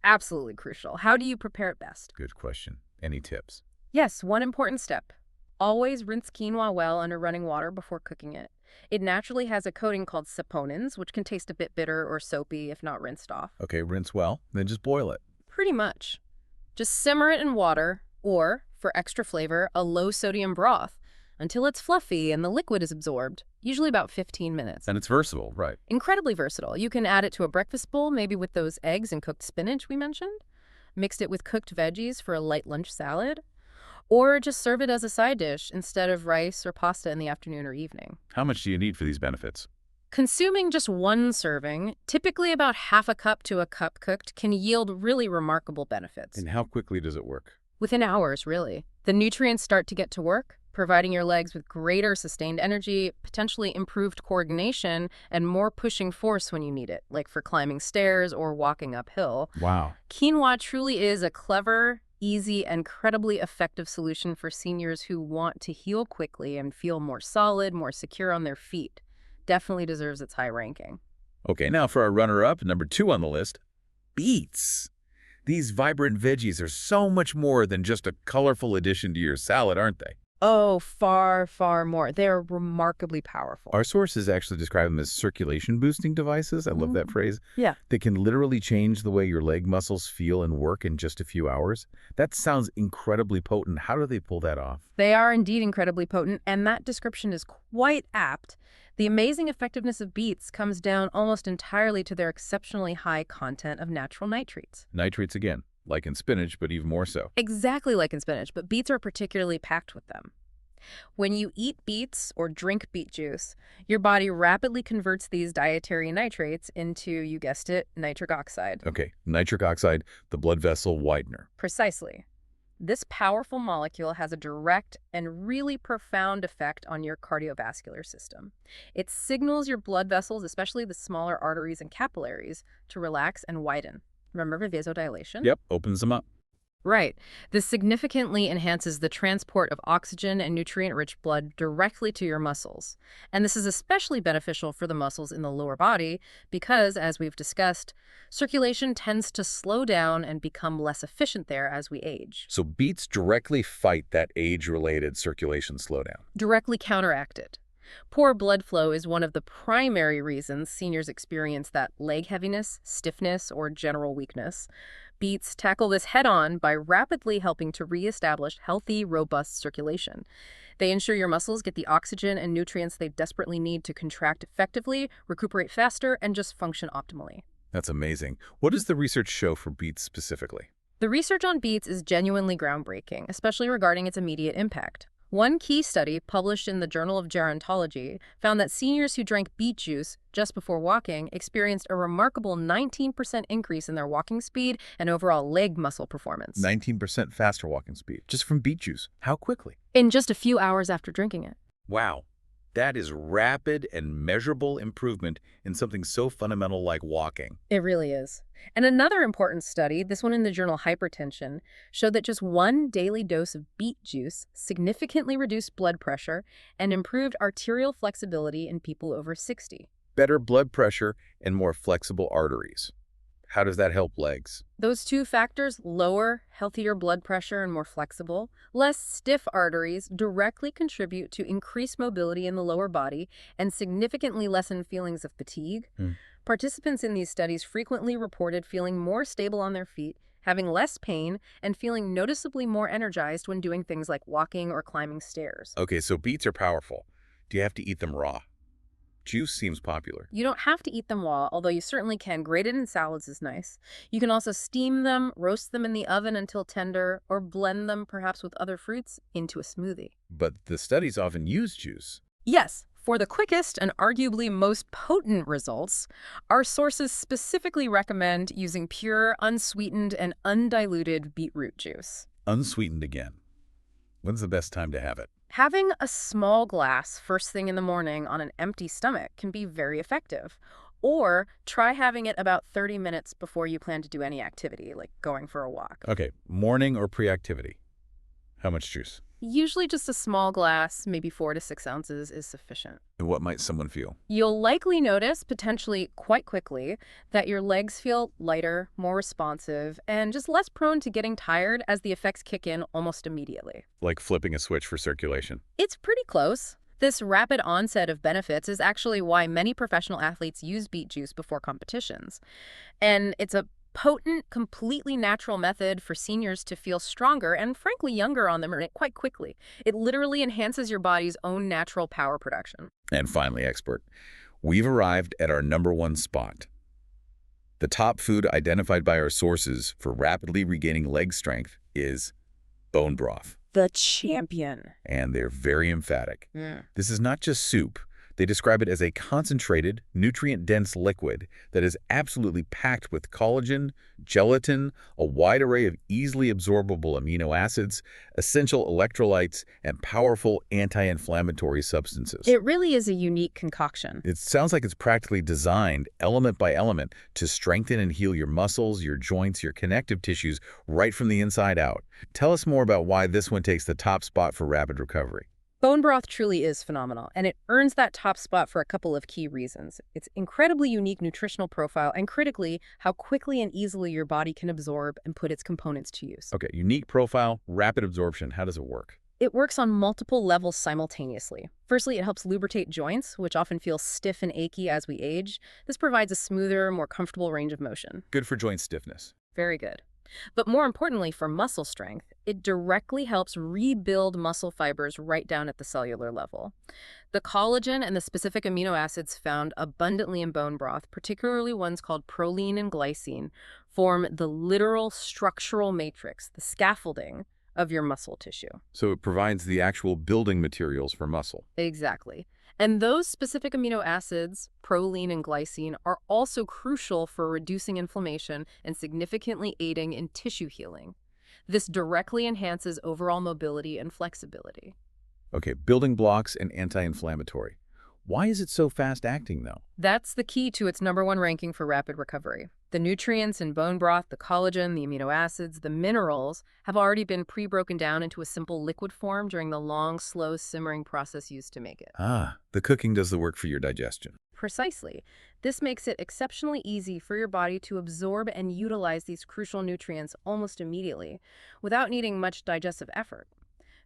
Absolutely crucial. How do you prepare it best? Good question. Any tips? Yes, one important step. Always rinse quinoa well under running water before cooking it. It naturally has a coating called saponins, which can taste a bit bitter or soapy if not rinsed off. Okay, rinse well, then just boil it. Pretty much. Just simmer it in water, or, for extra flavor, a low-sodium broth, until it's fluffy and the liquid is absorbed, usually about 15 minutes. And it's versatile, right? Incredibly versatile. You can add it to a breakfast bowl, maybe with those eggs and cooked spinach we mentioned. Mix it with cooked veggies for a light lunch salad. Or just serve it as a side dish instead of rice or pasta in the afternoon or evening. How much do you need for these benefits? Consuming just one serving, typically about half a cup to a cup cooked, can yield really remarkable benefits. And how quickly does it work? Within hours, really. The nutrients start to get to work, providing your legs with greater sustained energy, potentially improved coordination, and more pushing force when you need it, like for climbing stairs or walking uphill. Wow. Quinoa truly is a clever, easy, and incredibly effective solution for seniors who want to heal quickly and feel more solid, more secure on their feet. Definitely deserves its high ranking. Okay, now for our runner-up, number 2 on the list, beets. These vibrant veggies are so much more than just a colorful addition to your salad, aren't they? Oh, far, far more. They're remarkably powerful. Our sources actually describe them as circulation-boosting devices. I love that phrase. Yeah. They can literally change the way your leg muscles feel and work in just a few hours. That sounds incredibly potent. How do they pull that off? They are indeed incredibly potent, and that description is quite apt. The amazing effectiveness of beets comes down almost entirely to their exceptionally high content of natural nitrates. Nitrates again, like in spinach, but even more so. Exactly like in spinach, but beets are particularly packed with them. When you eat beets or drink beet juice, your body rapidly converts these dietary nitrates into, you guessed it, nitric oxide. Okay, nitric oxide, the blood vessel widener. Precisely. This powerful molecule has a direct and really profound effect on your cardiovascular system. It signals your blood vessels, especially the smaller arteries and capillaries, to relax and widen. Remember vasodilation? Yep, opens them up. Right. This significantly enhances the transport of oxygen and nutrient-rich blood directly to your muscles. And this is especially beneficial for the muscles in the lower body because, as we've discussed, circulation tends to slow down and become less efficient there as we age. So beets directly fight that age-related circulation slowdown. Directly counteract it. Poor blood flow is one of the primary reasons seniors experience that leg heaviness, stiffness, or general weakness. Beets tackle this head-on by rapidly helping to reestablish healthy, robust circulation. They ensure your muscles get the oxygen and nutrients they desperately need to contract effectively, recuperate faster, and just function optimally. That's amazing. What does the research show for beets specifically? The research on beets is genuinely groundbreaking, especially regarding its immediate impact. One key study, published in the Journal of Gerontology, found that seniors who drank beet juice just before walking experienced a remarkable 19% increase in their walking speed and overall leg muscle performance. 19% faster walking speed, just from beet juice. How quickly? In just a few hours after drinking it. Wow. That is rapid and measurable improvement in something so fundamental like walking. It really is. And another important study, this one in the journal Hypertension, showed that just one daily dose of beet juice significantly reduced blood pressure and improved arterial flexibility in people over 60. Better blood pressure and more flexible arteries. How does that help legs? Those two factors, lower, healthier blood pressure and more flexible, less stiff arteries, directly contribute to increased mobility in the lower body and significantly lessen feelings of fatigue. Participants in these studies frequently reported feeling more stable on their feet, having less pain, and feeling noticeably more energized when doing things like walking or climbing stairs. Okay, so beets are powerful. Do you have to eat them raw? Juice seems popular. You don't have to eat them raw, although you certainly can. Grated in salads is nice. You can also steam them, roast them in the oven until tender, or blend them, perhaps with other fruits, into a smoothie. But the studies often use juice. Yes, for the quickest and arguably most potent results, our sources specifically recommend using pure, unsweetened, and undiluted beetroot juice. Unsweetened again. When's the best time to have it? Having a small glass first thing in the morning on an empty stomach can be very effective. Or try having it about 30 minutes before you plan to do any activity, like going for a walk. Okay, morning or pre-activity? How much juice? Usually just a small glass, maybe 4 to 6 ounces, is sufficient. And what might someone feel? You'll likely notice, potentially quite quickly, that your legs feel lighter, more responsive, and just less prone to getting tired as the effects kick in almost immediately. Like flipping a switch for circulation. It's pretty close. This rapid onset of benefits is actually why many professional athletes use beet juice before competitions. And it's a potent, completely natural method for seniors to feel stronger and, frankly, younger on them quite quickly. It literally enhances your body's own natural power production. And finally, expert, we've arrived at our #1 spot. The top food identified by our sources for rapidly regaining leg strength is bone broth. The champion. And they're very emphatic. Mm. This is not just soup. They describe it as a concentrated, nutrient-dense liquid that is absolutely packed with collagen, gelatin, a wide array of easily absorbable amino acids, essential electrolytes, and powerful anti-inflammatory substances. It really is a unique concoction. It sounds like it's practically designed, element by element, to strengthen and heal your muscles, your joints, your connective tissues right from the inside out. Tell us more about why this one takes the top spot for rapid recovery. Bone broth truly is phenomenal, and it earns that top spot for a couple of key reasons. Its incredibly unique nutritional profile, and critically, how quickly and easily your body can absorb and put its components to use. Okay, unique profile, rapid absorption. How does it work? It works on multiple levels simultaneously. Firstly, it helps lubricate joints, which often feel stiff and achy as we age. This provides a smoother, more comfortable range of motion. Good for joint stiffness. Very good. But more importantly, for muscle strength, it directly helps rebuild muscle fibers right down at the cellular level. The collagen and the specific amino acids found abundantly in bone broth, particularly ones called proline and glycine, form the literal structural matrix, the scaffolding of your muscle tissue. So it provides the actual building materials for muscle. Exactly. And those specific amino acids, proline and glycine, are also crucial for reducing inflammation and significantly aiding in tissue healing. This directly enhances overall mobility and flexibility. Okay, building blocks and anti-inflammatory. Why is it so fast-acting, though? That's the key to its #1 ranking for rapid recovery. The nutrients in bone broth, the collagen, the amino acids, the minerals have already been pre-broken down into a simple liquid form during the long, slow simmering process used to make it. Ah, the cooking does the work for your digestion. Precisely. This makes it exceptionally easy for your body to absorb and utilize these crucial nutrients almost immediately, without needing much digestive effort.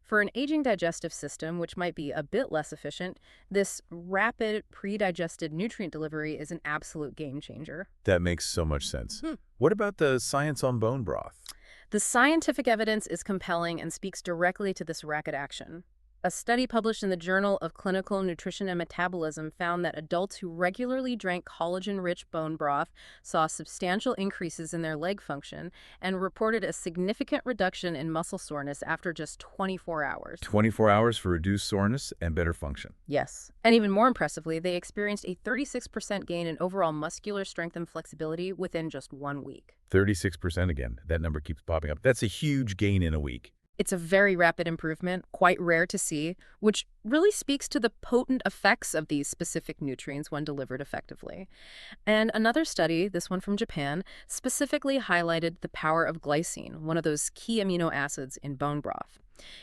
For an aging digestive system, which might be a bit less efficient, this rapid, pre-digested nutrient delivery is an absolute game changer. That makes so much sense. Hmm. What about the science on bone broth? The scientific evidence is compelling and speaks directly to this rapid action. A study published in the Journal of Clinical Nutrition and Metabolism found that adults who regularly drank collagen-rich bone broth saw substantial increases in their leg function and reported a significant reduction in muscle soreness after just 24 hours. 24 hours for reduced soreness and better function. Yes. And even more impressively, they experienced a 36% gain in overall muscular strength and flexibility within just 1 week. 36% again. That number keeps popping up. That's a huge gain in a week. It's a very rapid improvement, quite rare to see, which really speaks to the potent effects of these specific nutrients when delivered effectively. And another study, this one from Japan, specifically highlighted the power of glycine, one of those key amino acids in bone broth.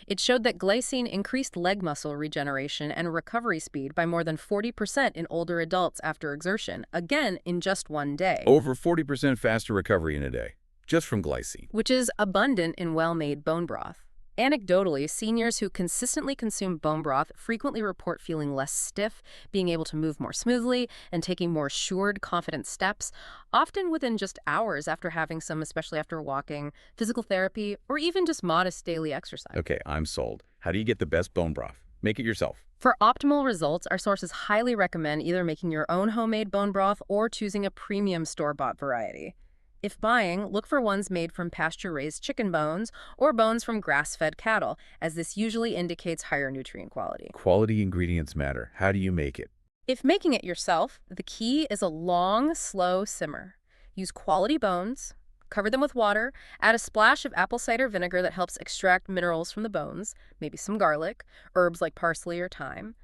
It showed that glycine increased leg muscle regeneration and recovery speed by more than 40% in older adults after exertion, again in just 1 day. Over 40% faster recovery in a day, just from glycine. Which is abundant in well-made bone broth. Anecdotally, seniors who consistently consume bone broth frequently report feeling less stiff, being able to move more smoothly, and taking more assured, confident steps, often within just hours after having some, especially after walking, physical therapy, or even just modest daily exercise. Okay, I'm sold. How do you get the best bone broth? Make it yourself. For optimal results, our sources highly recommend either making your own homemade bone broth or choosing a premium store-bought variety. If buying, look for ones made from pasture-raised chicken bones or bones from grass-fed cattle, as this usually indicates higher nutrient quality. Quality ingredients matter. How do you make it? If making it yourself, the key is a long, slow simmer. Use quality bones, cover them with water, add a splash of apple cider vinegar that helps extract minerals from the bones, maybe some garlic, herbs like parsley or thyme.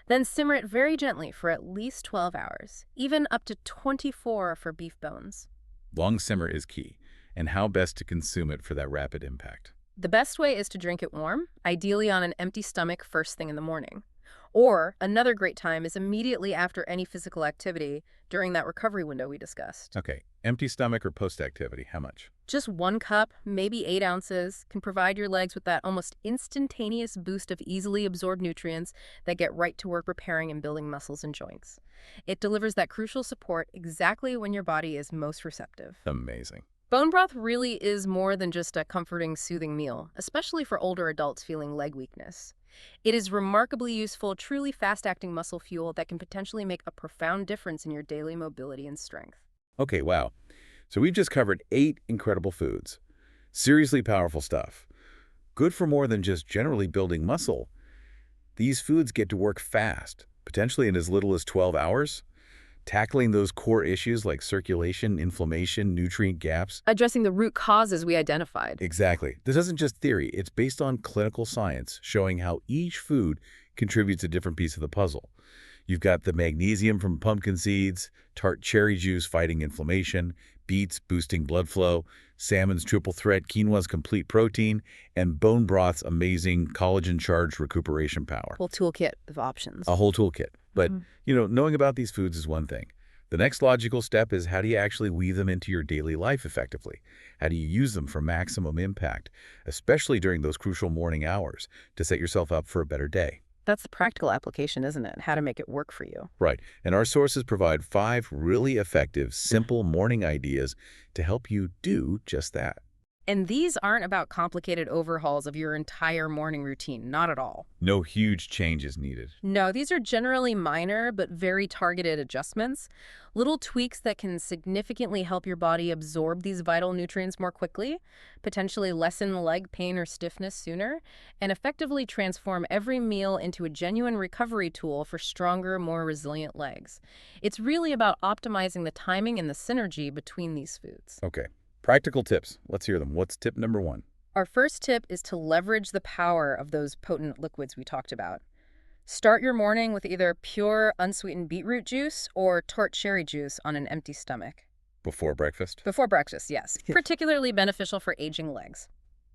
Then simmer it very gently for at least 12 hours, even up to 24 for beef bones. Long simmer is key, and how best to consume it for that rapid impact. The best way is to drink it warm, ideally on an empty stomach first thing in the morning. Or another great time is immediately after any physical activity during that recovery window we discussed. Okay, empty stomach or post-activity, how much? Just 1 cup, maybe 8 ounces, can provide your legs with that almost instantaneous boost of easily absorbed nutrients that get right to work repairing and building muscles and joints. It delivers that crucial support exactly when your body is most receptive. Amazing. Bone broth really is more than just a comforting, soothing meal, especially for older adults feeling leg weakness. It is remarkably useful, truly fast-acting muscle fuel that can potentially make a profound difference in your daily mobility and strength. Okay, wow. So we've just covered 8 incredible foods. Seriously powerful stuff. Good for more than just generally building muscle. These foods get to work fast, potentially in as little as 12 hours, tackling those core issues like circulation, inflammation, nutrient gaps. Addressing the root causes we identified. Exactly. This isn't just theory. It's based on clinical science showing how each food contributes a different piece of the puzzle. You've got the magnesium from pumpkin seeds, tart cherry juice fighting inflammation, beets boosting blood flow, salmon's triple threat, quinoa's complete protein, and bone broth's amazing collagen-charged recuperation power. Whole toolkit of options. A whole toolkit. But, knowing about these foods is one thing. The next logical step is how do you actually weave them into your daily life effectively? How do you use them for maximum impact, especially during those crucial morning hours, to set yourself up for a better day? That's the practical application, isn't it? How to make it work for you. Right. And our sources provide 5 really effective, simple morning ideas to help you do just that. And these aren't about complicated overhauls of your entire morning routine, not at all. No huge changes needed. No, these are generally minor but very targeted adjustments, little tweaks that can significantly help your body absorb these vital nutrients more quickly, potentially lessen leg pain or stiffness sooner, and effectively transform every meal into a genuine recovery tool for stronger, more resilient legs. It's really about optimizing the timing and the synergy between these foods. Okay. Practical tips. Let's hear them. What's tip number 1? Our first tip is to leverage the power of those potent liquids we talked about. Start your morning with either pure, unsweetened beetroot juice or tart cherry juice on an empty stomach. Before breakfast? Before breakfast, yes. Particularly beneficial for aging legs.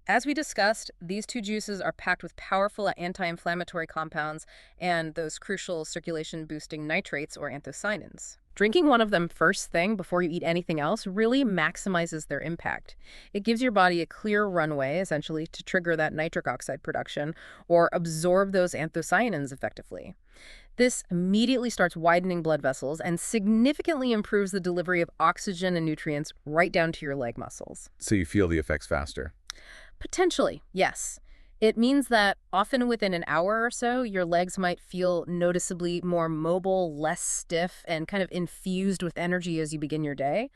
As we discussed, these two juices are packed with powerful anti-inflammatory compounds and those crucial circulation-boosting nitrates or anthocyanins. Drinking one of them first thing before you eat anything else really maximizes their impact. It gives your body a clear runway, essentially, to trigger that nitric oxide production or absorb those anthocyanins effectively. This immediately starts widening blood vessels and significantly improves the delivery of oxygen and nutrients right down to your leg muscles. So you feel the effects faster. Potentially, yes. It means that often within an hour or so, your legs might feel noticeably more mobile, less stiff, and kind of infused with energy as you begin your day.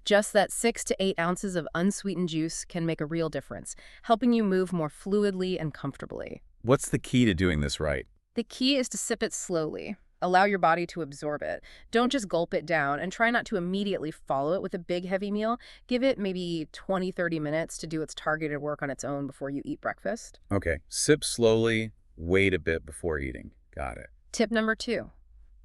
Just that 6 to 8 ounces of unsweetened juice can make a real difference, helping you move more fluidly and comfortably. What's the key to doing this right? The key is to sip it slowly. Allow your body to absorb it. Don't just gulp it down, and try not to immediately follow it with a big, heavy meal. Give it maybe 20-30 minutes to do its targeted work on its own before you eat breakfast. Okay, sip slowly, wait a bit before eating. Got it. Tip number 2.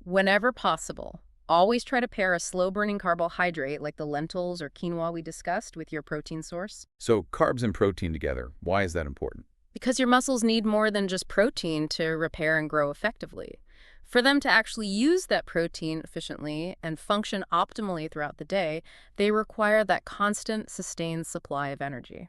Whenever possible, always try to pair a slow-burning carbohydrate like the lentils or quinoa we discussed with your protein source. So carbs and protein together, why is that important? Because your muscles need more than just protein to repair and grow effectively. For them to actually use that protein efficiently and function optimally throughout the day, they require that constant, sustained supply of energy.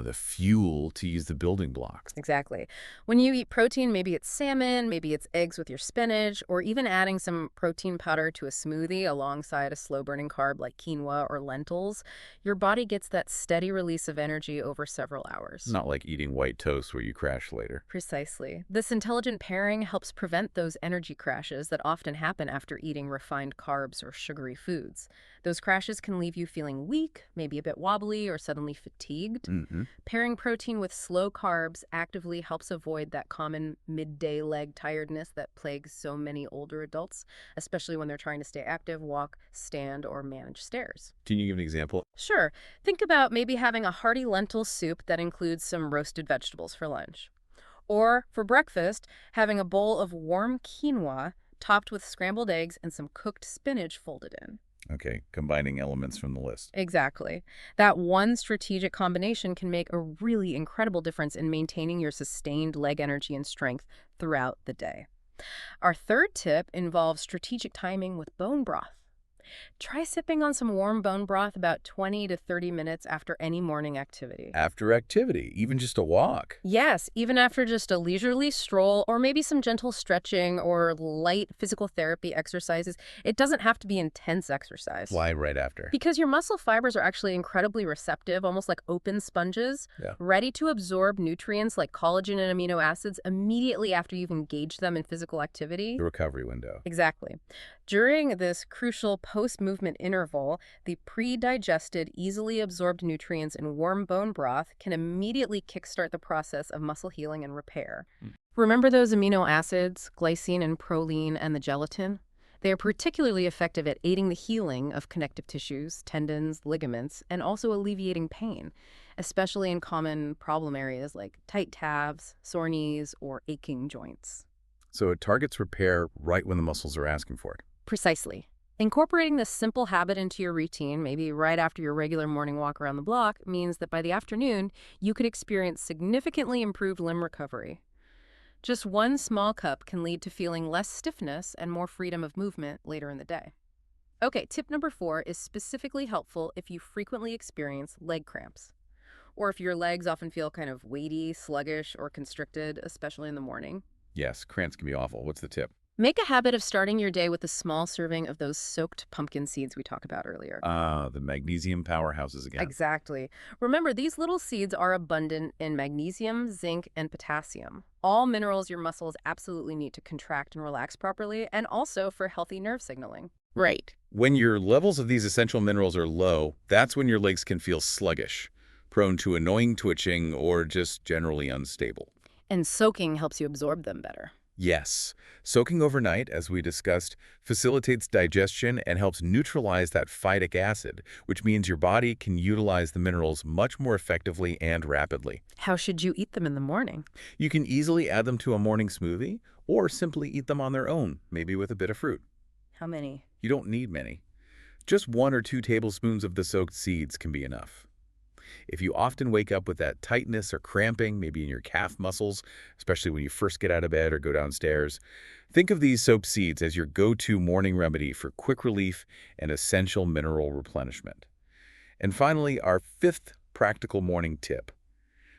The fuel to use the building blocks. Exactly. When you eat protein, maybe it's salmon, maybe it's eggs with your spinach, or even adding some protein powder to a smoothie alongside a slow-burning carb like quinoa or lentils, your body gets that steady release of energy over several hours. Not like eating white toast where you crash later. Precisely. This intelligent pairing helps prevent those energy crashes that often happen after eating refined carbs or sugary foods. Those crashes can leave you feeling weak, maybe a bit wobbly, or suddenly fatigued. Pairing protein with slow carbs actively helps avoid that common midday leg tiredness that plagues so many older adults, especially when they're trying to stay active, walk, stand, or manage stairs. Can you give an example? Sure. Think about maybe having a hearty lentil soup that includes some roasted vegetables for lunch. Or, for breakfast, having a bowl of warm quinoa topped with scrambled eggs and some cooked spinach folded in. Okay, combining elements from the list. Exactly. That one strategic combination can make a really incredible difference in maintaining your sustained leg energy and strength throughout the day. Our third tip involves strategic timing with bone broth. Try sipping on some warm bone broth about 20 to 30 minutes after any morning activity. After activity, even just a walk. Yes, even after just a leisurely stroll or maybe some gentle stretching or light physical therapy exercises. It doesn't have to be intense exercise. Why right after? Because your muscle fibers are actually incredibly receptive, almost like open sponges, ready to absorb nutrients like collagen and amino acids immediately after you've engaged them in physical activity. The recovery window. Exactly. During this crucial post-movement interval, the pre-digested, easily absorbed nutrients in warm bone broth can immediately kickstart the process of muscle healing and repair. Remember those amino acids, glycine and proline, and the gelatin? They are particularly effective at aiding the healing of connective tissues, tendons, ligaments, and also alleviating pain, especially in common problem areas like tight calves, sore knees, or aching joints. So it targets repair right when the muscles are asking for it. Precisely. Incorporating this simple habit into your routine, maybe right after your regular morning walk around the block, means that by the afternoon, you could experience significantly improved limb recovery. Just one small cup can lead to feeling less stiffness and more freedom of movement later in the day. Okay, tip number 4 is specifically helpful if you frequently experience leg cramps, or if your legs often feel kind of weighty, sluggish, or constricted, especially in the morning. Yes, cramps can be awful. What's the tip? Make a habit of starting your day with a small serving of those soaked pumpkin seeds we talked about earlier. The magnesium powerhouses again. Exactly. Remember, these little seeds are abundant in magnesium, zinc, and potassium. All minerals your muscles absolutely need to contract and relax properly, and also for healthy nerve signaling. Right. When your levels of these essential minerals are low, that's when your legs can feel sluggish, prone to annoying twitching, or just generally unstable. And soaking helps you absorb them better. Yes. Soaking overnight, as we discussed, facilitates digestion and helps neutralize that phytic acid, which means your body can utilize the minerals much more effectively and rapidly. How should you eat them in the morning? You can easily add them to a morning smoothie or simply eat them on their own, maybe with a bit of fruit. How many? You don't need many. Just 1 or 2 tablespoons of the soaked seeds can be enough. If you often wake up with that tightness or cramping, maybe in your calf muscles, especially when you first get out of bed or go downstairs, think of these soaked seeds as your go-to morning remedy for quick relief and essential mineral replenishment. And finally, our fifth practical morning tip.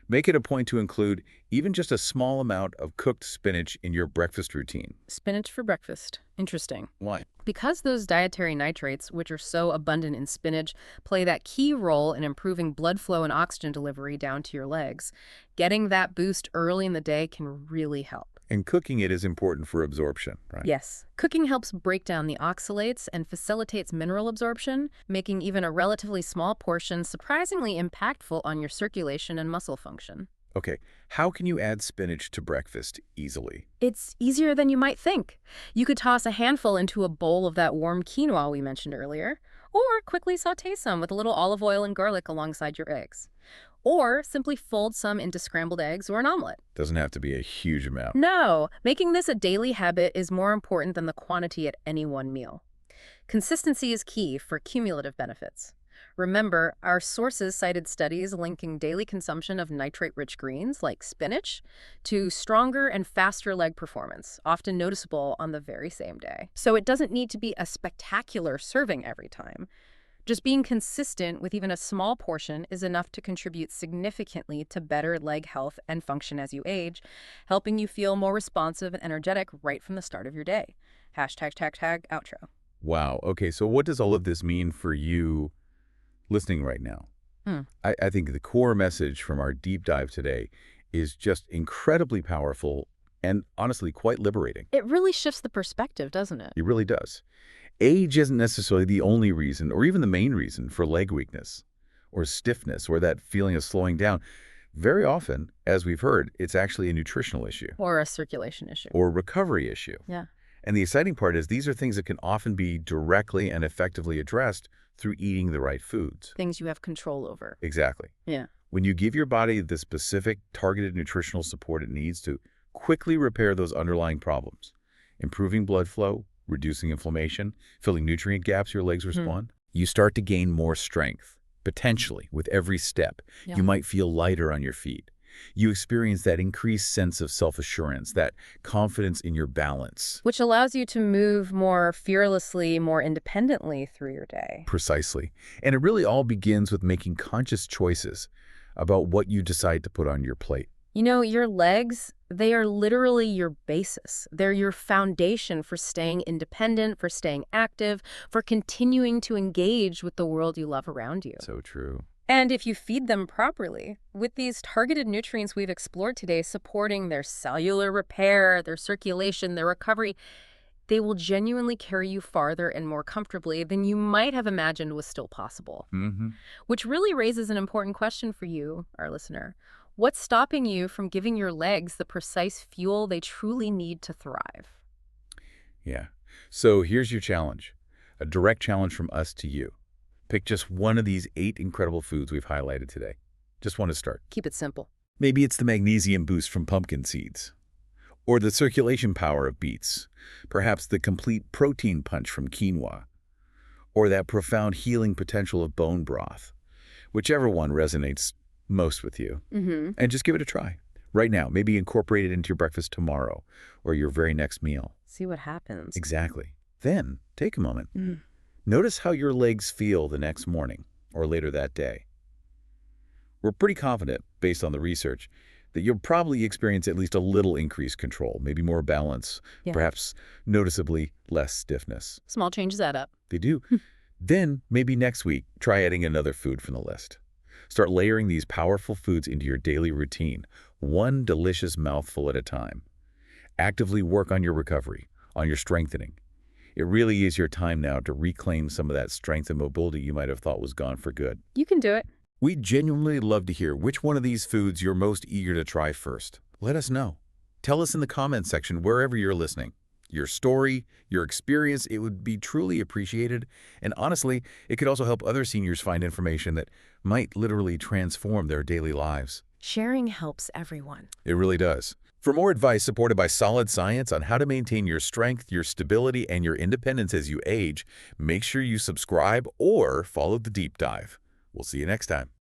Make it a point to include even just a small amount of cooked spinach in your breakfast routine. Spinach for breakfast. Interesting. Why? Because those dietary nitrates, which are so abundant in spinach, play that key role in improving blood flow and oxygen delivery down to your legs, getting that boost early in the day can really help. And cooking it is important for absorption, right? Yes. Cooking helps break down the oxalates and facilitates mineral absorption, making even a relatively small portion surprisingly impactful on your circulation and muscle function. Okay, how can you add spinach to breakfast easily? It's easier than you might think. You could toss a handful into a bowl of that warm quinoa we mentioned earlier, or quickly saute some with a little olive oil and garlic alongside your eggs. Or simply fold some into scrambled eggs or an omelet. Doesn't have to be a huge amount. No, making this a daily habit is more important than the quantity at any one meal. Consistency is key for cumulative benefits. Remember, our sources cited studies linking daily consumption of nitrate-rich greens like spinach to stronger and faster leg performance, often noticeable on the very same day. So it doesn't need to be a spectacular serving every time. Just being consistent with even a small portion is enough to contribute significantly to better leg health and function as you age, helping you feel more responsive and energetic right from the start of your day. #outro. Wow. Okay, so what does all of this mean for you listening right now? I think the core message from our deep dive today is just incredibly powerful and honestly quite liberating. It really shifts the perspective, doesn't it? It really does. Age isn't necessarily the only reason or even the main reason for leg weakness or stiffness or that feeling of slowing down. Very often, as we've heard, it's actually a nutritional issue. Or a circulation issue. Or a recovery issue. Yeah. And the exciting part is these are things that can often be directly and effectively addressed through eating the right foods. Things you have control over. Exactly. Yeah. When you give your body the specific targeted nutritional support it needs to quickly repair those underlying problems, improving blood flow, reducing inflammation, filling nutrient gaps your legs respond, you start to gain more strength, potentially, with every step. Yeah. You might feel lighter on your feet. You experience that increased sense of self-assurance, that confidence in your balance. Which allows you to move more fearlessly, more independently through your day. Precisely. And it really all begins with making conscious choices about what you decide to put on your plate. You know, your legs, they are literally your basis. They're your foundation for staying independent, for staying active, for continuing to engage with the world you love around you. So true. And if you feed them properly, with these targeted nutrients we've explored today supporting their cellular repair, their circulation, their recovery, they will genuinely carry you farther and more comfortably than you might have imagined was still possible. Which really raises an important question for you, our listener. What's stopping you from giving your legs the precise fuel they truly need to thrive? Yeah. So here's your challenge, a direct challenge from us to you. Pick just one of these 8 incredible foods we've highlighted today. Just one to start. Keep it simple. Maybe it's the magnesium boost from pumpkin seeds, or the circulation power of beets, perhaps the complete protein punch from quinoa, or that profound healing potential of bone broth. Whichever one resonates most with you. And just give it a try. Right now, maybe incorporate it into your breakfast tomorrow or your very next meal. See what happens. Exactly. Then, take a moment. Notice how your legs feel the next morning or later that day. We're pretty confident, based on the research, that you'll probably experience at least a little increased control, maybe more balance, perhaps noticeably less stiffness. Small changes add up. They do. Then, maybe next week, try adding another food from the list. Start layering these powerful foods into your daily routine, one delicious mouthful at a time. Actively work on your recovery, on your strengthening. It really is your time now to reclaim some of that strength and mobility you might have thought was gone for good. You can do it. We'd genuinely love to hear which one of these foods you're most eager to try first. Let us know. Tell us in the comments section wherever you're listening. Your story, your experience, it would be truly appreciated. And honestly, it could also help other seniors find information that might literally transform their daily lives. Sharing helps everyone. It really does. For more advice supported by solid science on how to maintain your strength, your stability, and your independence as you age, make sure you subscribe or follow the deep dive. We'll see you next time.